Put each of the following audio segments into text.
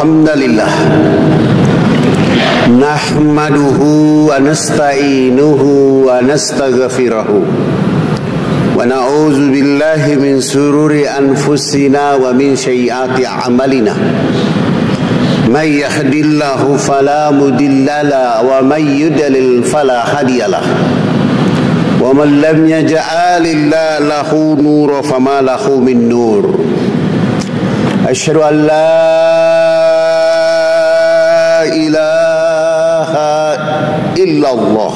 Alhamdulillah nahmaduhu wa nasta'inuhu wa nastaghfiruhu wa na'udzu billahi min sururi anfusina wa min sayyiati a'malina may yahdihillahu fala mudilla lahu wa may yudlil fala hadiya lahu wa man lam yaj'al lahu nuran fama lahu min nur. Asyhadu an la ilaha illallah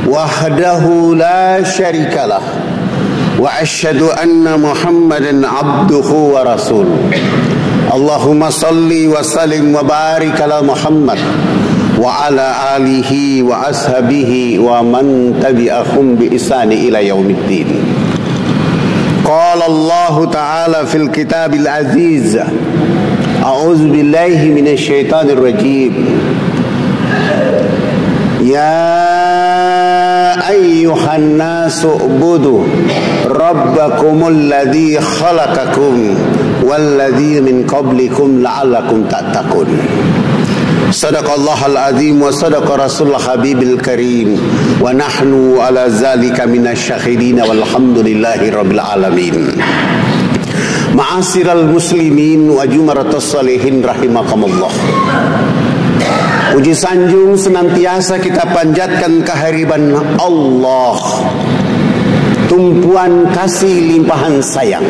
wahdahu la syarikalah wa asyhadu anna Muhammadan abduhu wa rasuluh. Allahumma salli wa sallim wa barik ala Muhammad wa ala alihi wa ashabihi wa man tabi'ahum bi ihsani ila yaumiddin. Qala Allah Ta'ala fil kitabil aziz. A'udzu billahi minasy syaithanir rajim. Ya ayyuhan nasu ubudu rabbakumul ladzi khalaqakum wal ladzi min qablikum la'allakum tattaqun. Sadaqallahul azim wa sadaqa rasulul habibil karim wa nahnu ala zalika minasyahidin walhamdulillahi rabbil alamin. Ma'asyiral muslimin wa jumaratus salihin rahimakumullah. Puji sanjung senantiasa kita panjatkan kehadiran Allah, tumpuan kasih limpahan sayang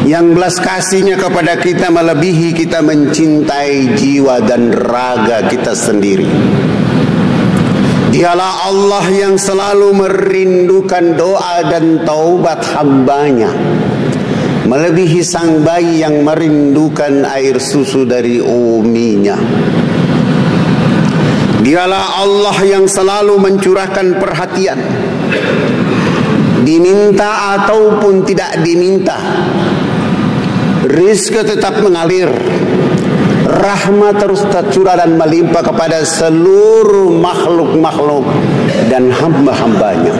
yang belas kasihnya kepada kita melebihi kita mencintai jiwa dan raga kita sendiri. Dialah Allah yang selalu merindukan doa dan taubat hambanya, melebihi sang bayi yang merindukan air susu dari uminya. Dialah Allah yang selalu mencurahkan perhatian, diminta ataupun tidak diminta, rizki tetap mengalir, rahmat terus tercurah dan melimpah kepada seluruh makhluk-makhluk dan hamba-hambanya.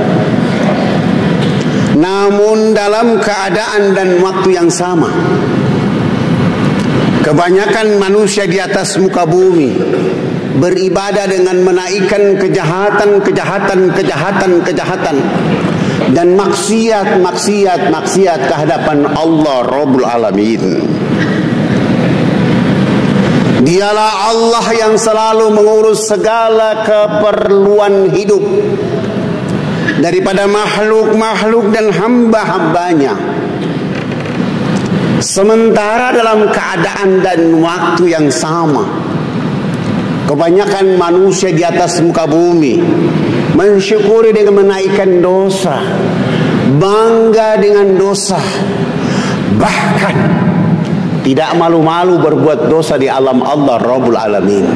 Namun dalam keadaan dan waktu yang sama, kebanyakan manusia di atas muka bumi beribadah dengan menaikkan kejahatan dan maksiat kehadapan Allah Rabbul Alamin. Dialah Allah yang selalu mengurus segala keperluan hidup daripada makhluk-makhluk dan hamba-hambanya. Sementara dalam keadaan dan waktu yang sama, kebanyakan manusia di atas muka bumi mensyukuri dengan menaikkan dosa, bangga dengan dosa, bahkan tidak malu-malu berbuat dosa di alam Allah Rabbul Alamin.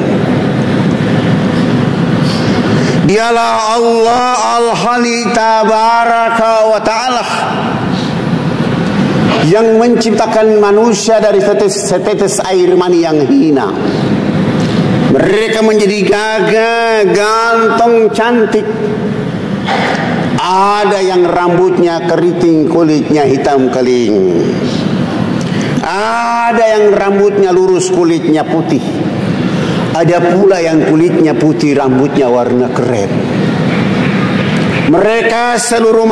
Dialah Allah Al-Hali Tabaraka wa Ta'ala yang menciptakan manusia dari setetes air mani yang hina. Mereka menjadi gagah, ganteng, cantik. Ada yang rambutnya keriting, kulitnya hitam keling. Ada yang rambutnya lurus, kulitnya putih. Ada pula yang kulitnya putih, rambutnya warna krem. Mereka seluruh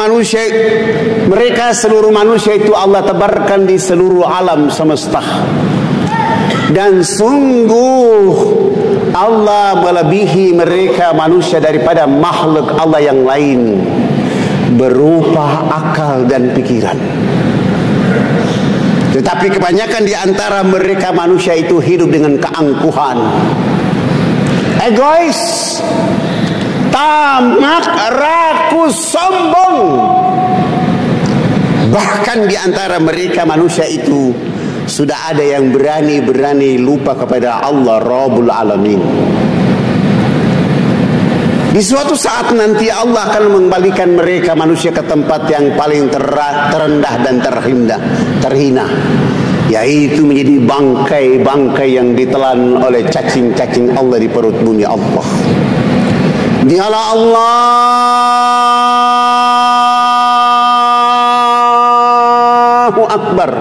manusia itu Allah tebarkan di seluruh alam semesta. Dan sungguh Allah melebihi mereka manusia daripada makhluk Allah yang lain berupa akal dan pikiran. Tetapi kebanyakan di antara mereka manusia itu hidup dengan keangkuhan, egois, tamak, rakus, sombong. Bahkan di antara mereka manusia itu sudah ada yang berani lupa kepada Allah Rabbul Alamin. Di suatu saat nanti Allah akan mengembalikan mereka manusia ke tempat yang paling terendah dan terhina, yaitu menjadi bangkai-bangkai yang ditelan oleh cacing-cacing Allah di perut bumi Allah. Dialah Allahu Akbar.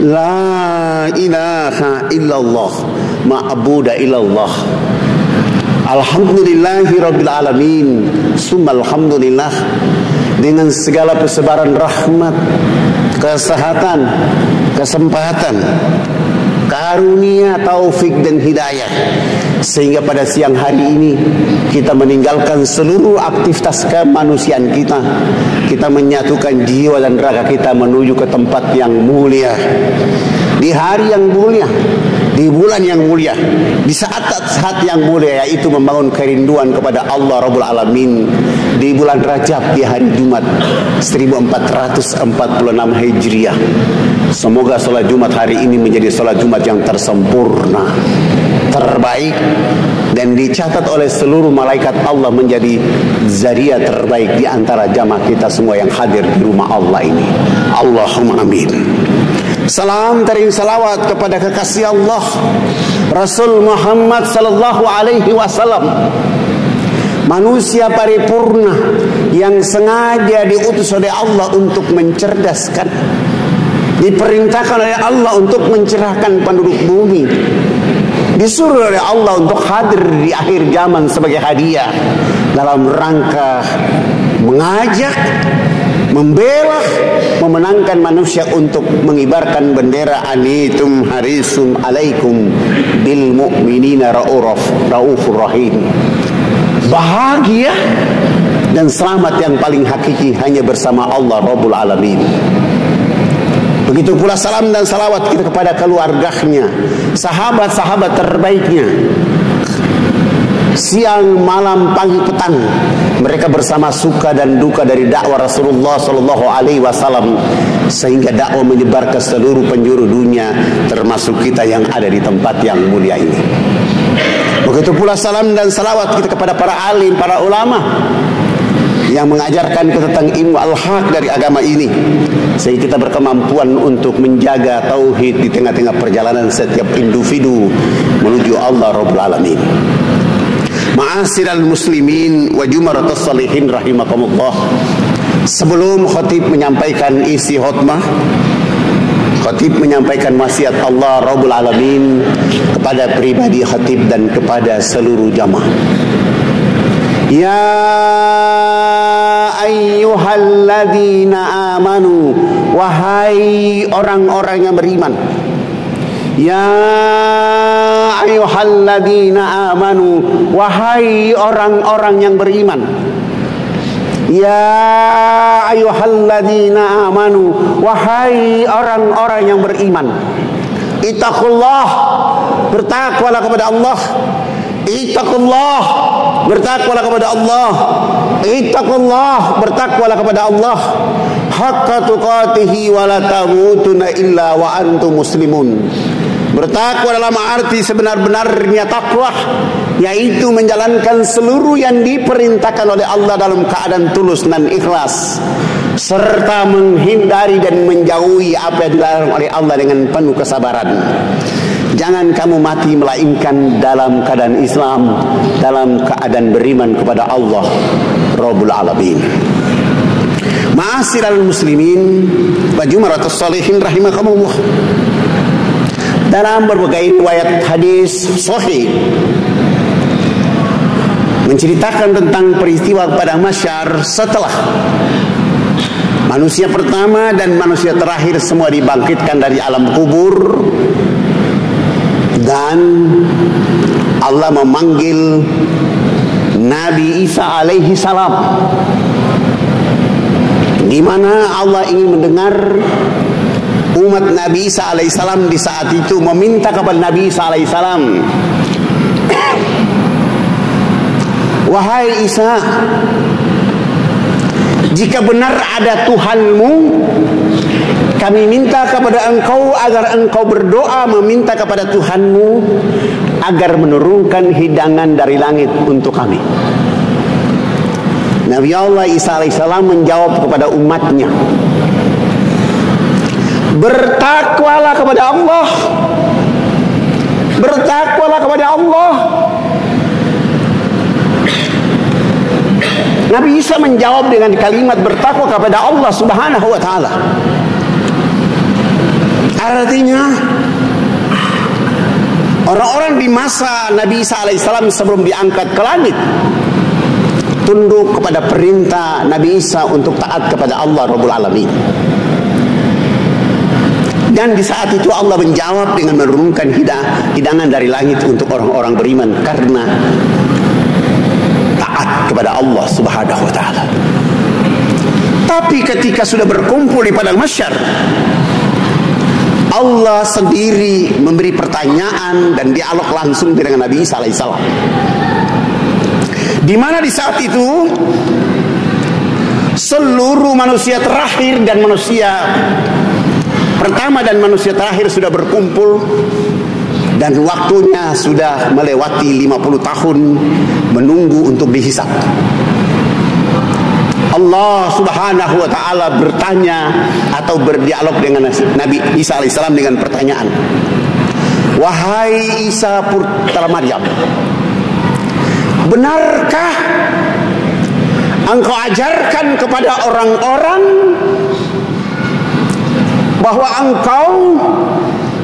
La ilaha illallah ma'budu illallah. Alhamdulillahi rabbil alamin. Summa alhamdulillah. Dengan segala persebaran rahmat, kesehatan, kesempatan, karunia, taufik dan hidayah, sehingga pada siang hari ini kita meninggalkan seluruh aktivitas kemanusiaan kita. Kita menyatukan jiwa dan raga kita menuju ke tempat yang mulia, di hari yang mulia, di bulan yang mulia, di saat-saat yang mulia, yaitu membangun kerinduan kepada Allah Rabbul Alamin di bulan Rajab, di hari Jumat 1446 Hijriah. Semoga sholat Jumat hari ini menjadi sholat Jumat yang tersempurna, terbaik, dan dicatat oleh seluruh malaikat Allah menjadi zariah terbaik di antara jamaah kita semua yang hadir di rumah Allah ini. Allahumma amin. Salam tering salawat kepada kekasih Allah Rasul Muhammad sallallahu alaihi wasallam, manusia paripurna yang sengaja diutus oleh Allah untuk mencerdaskan, diperintahkan oleh Allah untuk mencerahkan penduduk bumi, disuruh oleh Allah untuk hadir di akhir zaman sebagai hadiah dalam rangka mengajak, membela, memenangkan manusia untuk mengibarkan bendera anitum harisum alaikum bil mu'minina raufur rahim. Bahagia dan selamat yang paling hakiki hanya bersama Allah Rabbul Alamin. Begitu pula salam dan salawat kita kepada keluarganya, sahabat-sahabat terbaiknya. Siang, malam, pagi, petang, mereka bersama suka dan duka dari dakwah Rasulullah Sallallahu Alaihi Wasallam, sehingga dakwah menyebar ke seluruh penjuru dunia, termasuk kita yang ada di tempat yang mulia ini. Begitu pula salam dan salawat kita kepada para alim, para ulama yang mengajarkan kita tentang ilmu al-haq dari agama ini, sehingga kita berkemampuan untuk menjaga tauhid di tengah-tengah perjalanan setiap individu menuju Allah Rabbul Alamin. Ma'asyiral muslimin wa jumaratus salihin rahimakumullah. Sebelum khatib menyampaikan isi khutbah, khatib menyampaikan wasiat Allah Rabbul Alamin kepada pribadi khatib dan kepada seluruh jamaah. Ya ayyuhalladzina amanu, wahai orang-orang yang beriman. Ya ayyuhalladzina amanu, wahai orang-orang yang beriman. Ya ayyuhalladzina amanu, wahai orang-orang yang beriman. Ittaqullah, bertakwalah kepada Allah. Ittaqullah, bertakwalah kepada Allah. Ittaqullah, bertakwalah kepada Allah. Haqqa tuqatihi wa la tamutunna illa wa antum muslimun. Bertakwa dalam arti sebenar-benarnya takwa, yaitu menjalankan seluruh yang diperintahkan oleh Allah dalam keadaan tulus dan ikhlas, serta menghindari dan menjauhi apa yang dilarang oleh Allah dengan penuh kesabaran. Jangan kamu mati melainkan dalam keadaan Islam, dalam keadaan beriman kepada Allah Rabbul Alamin. Ma'asyiral muslimin wa jumaratus shalihin rahimakumullah. Dalam berbagai riwayat hadis sahih menceritakan tentang peristiwa pada mahsyar setelah manusia pertama dan manusia terakhir semua dibangkitkan dari alam kubur, dan Allah memanggil Nabi Isa alaihi salam, di mana Allah ingin mendengar umat Nabi Isa alaihissalam di saat itu meminta kepada Nabi Isa alaihissalam, wahai Isa, jika benar ada Tuhanmu, kami minta kepada engkau agar engkau berdoa meminta kepada Tuhanmu agar menurunkan hidangan dari langit untuk kami. Nabi Allah Isa alaihissalam menjawab kepada umatnya, bertakwalah kepada Allah. Bertakwalah kepada Allah. Nabi Isa menjawab dengan kalimat bertakwa kepada Allah Subhanahu wa taala. Artinya orang-orang di masa Nabi Isa alaihissalam sebelum diangkat ke langit tunduk kepada perintah Nabi Isa untuk taat kepada Allah Rabbul Alamin. Dan di saat itu Allah menjawab dengan menurunkan hidangan dari langit untuk orang-orang beriman karena taat kepada Allah Subhanahu wa taala. Tapi ketika sudah berkumpul di padang mahsyar, Allah sendiri memberi pertanyaan dan dialog langsung dengan Nabi Isa alaihissalam. Di mana di saat itu seluruh manusia terakhir dan manusia pertama dan manusia terakhir sudah berkumpul dan waktunya sudah melewati 50 tahun menunggu untuk dihisab. Allah Subhanahu wa taala bertanya atau berdialog dengan Nabi Isa alaihissalam dengan pertanyaan. Wahai Isa putra Maryam, benarkah engkau ajarkan kepada orang-orang bahwa engkau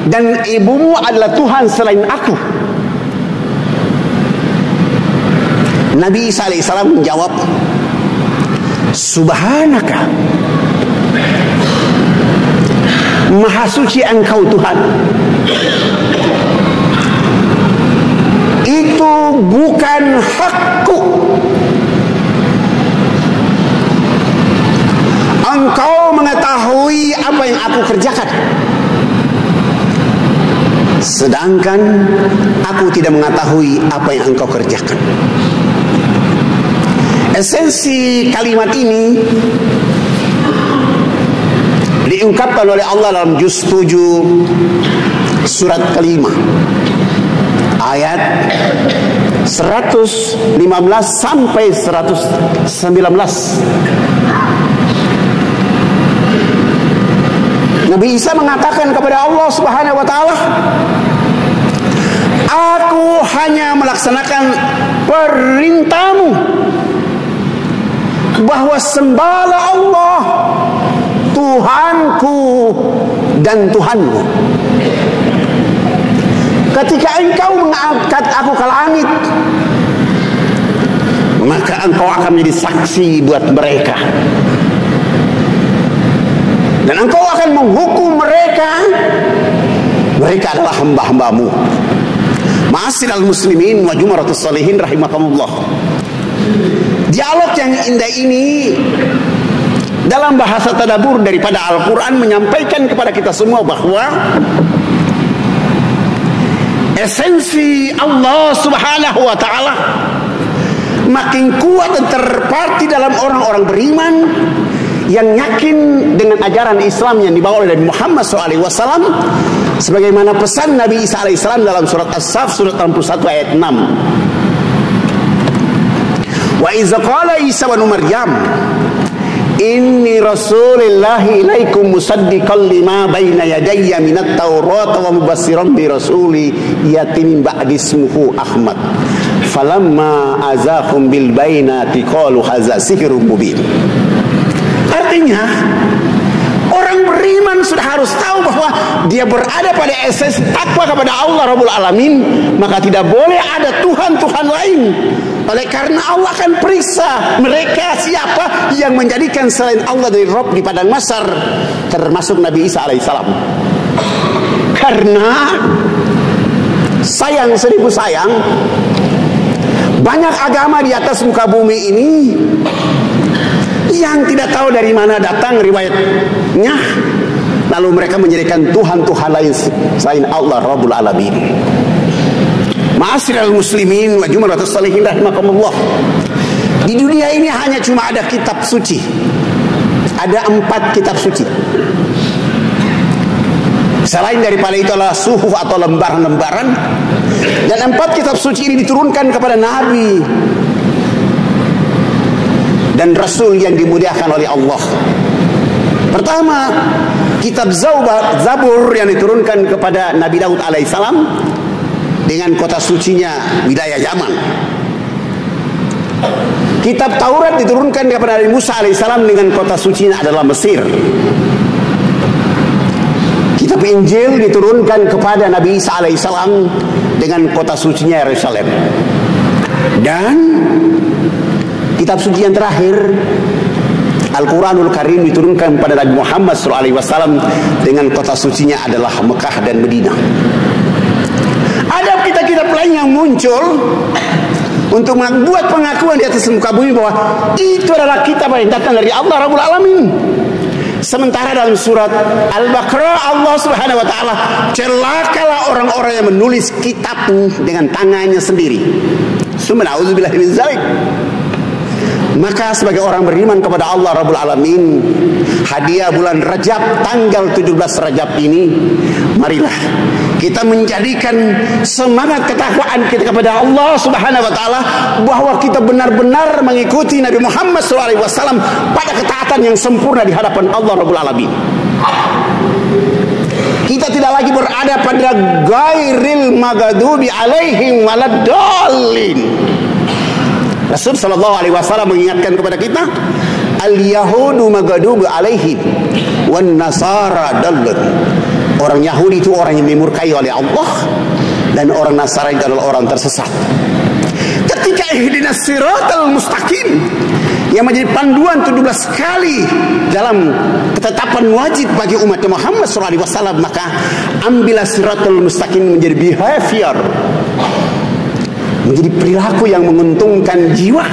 dan ibumu adalah Tuhan selain aku? Nabi Isa alaihissalam menjawab, Subhanaka, Maha suci engkau Tuhan. Itu bukan hakku. Engkau mengetahui apa yang aku kerjakan, sedangkan aku tidak mengetahui apa yang engkau kerjakan. Esensi kalimat ini diungkapkan oleh Allah dalam juz 7 surat kelima ayat 115 sampai 119. Nabi Isa mengatakan kepada Allah Subhanahu wa taala, aku hanya melaksanakan perintahmu bahwa sembahlah Allah Tuhanku dan Tuhanmu. Ketika engkau mengangkat aku ke langit, maka engkau akan menjadi saksi buat mereka, dan engkau akan menghukum mereka. Mereka adalah hamba-hambamu. Ma'asyiral muslimin wa jumaratus sholihin rahimakumullah. Dialog yang indah ini dalam bahasa tadabbur daripada Al-Quran menyampaikan kepada kita semua bahwa esensi Allah Subhanahu wa ta'ala makin kuat dan terparti dalam orang-orang beriman yang yakin dengan ajaran Islam yang dibawa oleh Muhammad SAW, sebagaimana pesan Nabi Isa alaihissalam dalam surat As-Saff surat 61 ayat 6. Wa iza qala Isa wa Maryam inni rasulillahi ilaikum musaddiqan lima baina yadayya minat taurat wa mubassiran bi rasuli yati min ba'di ismuhu Ahmad falamma azaqum bil bainati qalu hadza sihrun mubin. Artinya orang beriman sudah harus tahu bahwa dia berada pada esensi takwa kepada Allah Rabbul Alamin, maka tidak boleh ada Tuhan-Tuhan lain. Oleh karena Allah akan periksa mereka siapa yang menjadikan selain Allah dari Rabb di padang mahsyar, termasuk Nabi Isa alaihissalam. Karena sayang seribu sayang, banyak agama di atas muka bumi ini yang tidak tahu dari mana datang riwayatnya, lalu mereka menjadikan Tuhan-Tuhan lain selain Allah Rabbul Alamin. Ma'asyiral muslimin wa jumaratus sholihin rahimakumullah. Di dunia ini hanya cuma ada kitab suci. Ada 4 kitab suci. Selain daripada itu adalah suhuf atau lembaran-lembaran. Dan 4 kitab suci ini diturunkan kepada Nabi dan Rasul yang dimuliakan oleh Allah. Pertama, kitab Zabur yang diturunkan kepada Nabi Daud alaihissalam dengan kota sucinya wilayah Yaman. Kitab Taurat diturunkan kepada Nabi Musa alaihissalam dengan kota sucinya adalah Mesir. Kitab Injil diturunkan kepada Nabi Isa alaihissalam dengan kota sucinya Yerusalem. Dan kitab suci yang terakhir Al-Quranul Karim diturunkan kepada Nabi Muhammad SAW dengan kota sucinya adalah Mekah dan Medina. Ada kitab-kitab lain yang muncul untuk membuat pengakuan di atas muka bumi bahwa itu adalah kitab yang datang dari Allah Rabbul Alamin. Sementara dalam surat Al-Baqarah Allah Subhanahu wa taala, celakalah orang-orang yang menulis kitab dengan tangannya sendiri. Subhanallah min zalik. Maka sebagai orang beriman kepada Allah Rabbul Alamin, hadiah bulan Rajab tanggal 17 Rajab ini, marilah kita menjadikan semangat ketakwaan kita kepada Allah Subhanahu wa taala bahwa kita benar-benar mengikuti Nabi Muhammad SAW pada ketaatan yang sempurna di hadapan Allah Rabbul Alamin. Kita tidak lagi berada pada ghairil maghdubi alaihim waladdallin. Rasul sallallahu alaihi wasallam mengingatkan kepada kita, al-yahudu maghdubi alaihim wan nasara dallun. Orang Yahudi itu orang yang dimurkai oleh Allah, dan orang Nasrani adalah orang tersesat. Ketika ihdinas siratal mustaqim yang menjadi panduan 17 kali dalam ketetapan wajib bagi umat Muhammad SAW, maka ambillah siratal mustaqim menjadi behavior, menjadi perilaku yang menguntungkan jiwa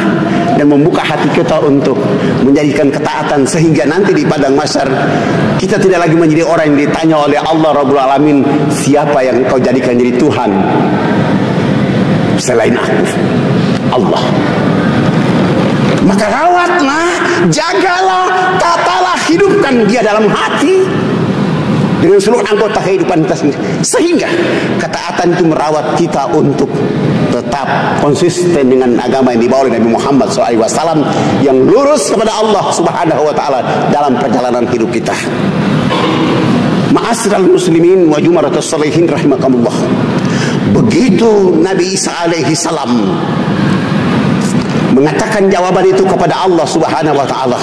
dan membuka hati kita untuk menjadikan ketaatan, sehingga nanti di padang mahsyar kita tidak lagi menjadi orang yang ditanya oleh Allah Rabbul Alamin, siapa yang kau jadikan jadi Tuhan selain aku, Allah. Maka rawatlah, jagalah, tatalah, hidupkan dia dalam hati dengan seluruh anggota kehidupan kita sendiri, sehingga ketaatan itu merawat kita untuk tetap konsisten dengan agama yang dibawa oleh Nabi Muhammad SAW yang lurus kepada Allah Subhanahu wa taala dalam perjalanan hidup kita. Ma'asyiral muslimin wa jumaratus shalihin rahimakumullah. Begitu Nabi Isa alaihi salam mengatakan jawaban itu kepada Allah Subhanahu wa taala,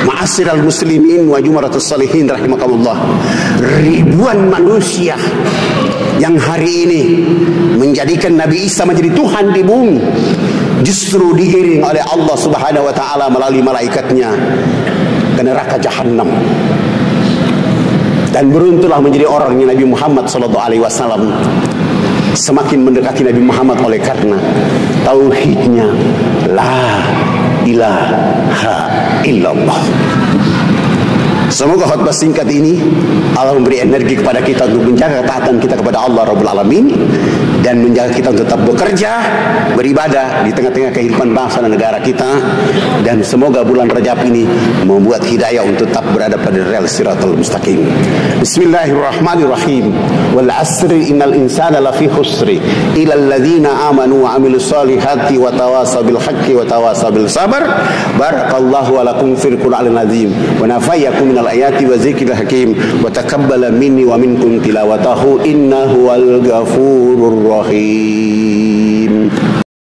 ma'asyiral muslimin wa jumaratus shalihin rahimakumullah, ribuan manusia yang hari ini menjadikan Nabi Isa menjadi Tuhan di bumi justru diiring oleh Allah Subhanahu wa taala melalui malaikatnya ke neraka jahanam. Dan beruntunglah menjadi orangnya Nabi Muhammad SAW semakin mendekati Nabi Muhammad oleh karena tauhidnya la ilaha illallah. Semoga khutbah singkat ini Allah memberi energi kepada kita untuk menjaga ketaatan kita kepada Allah Rabbul Alamin, dan menjaga kita untuk tetap bekerja, beribadah di tengah-tengah kehidupan bangsa dan negara kita. Dan semoga bulan Rajab ini membuat hidayah untuk tetap berada pada rel siratal mustaqim. Bismillahirrahmanirrahim. Wal asri innal insana lafi khusri illa alladhina amanu wa amilus solihati wa tawasaw bil haqqi wa tawasaw bil sabr. Barakallahu wa lakum fil Qur'anil azim wa nafayakum minal ayati wa zikril hakim wa taqabbala minni wa minkum tilawatahu innahu wal ghafurur rahim.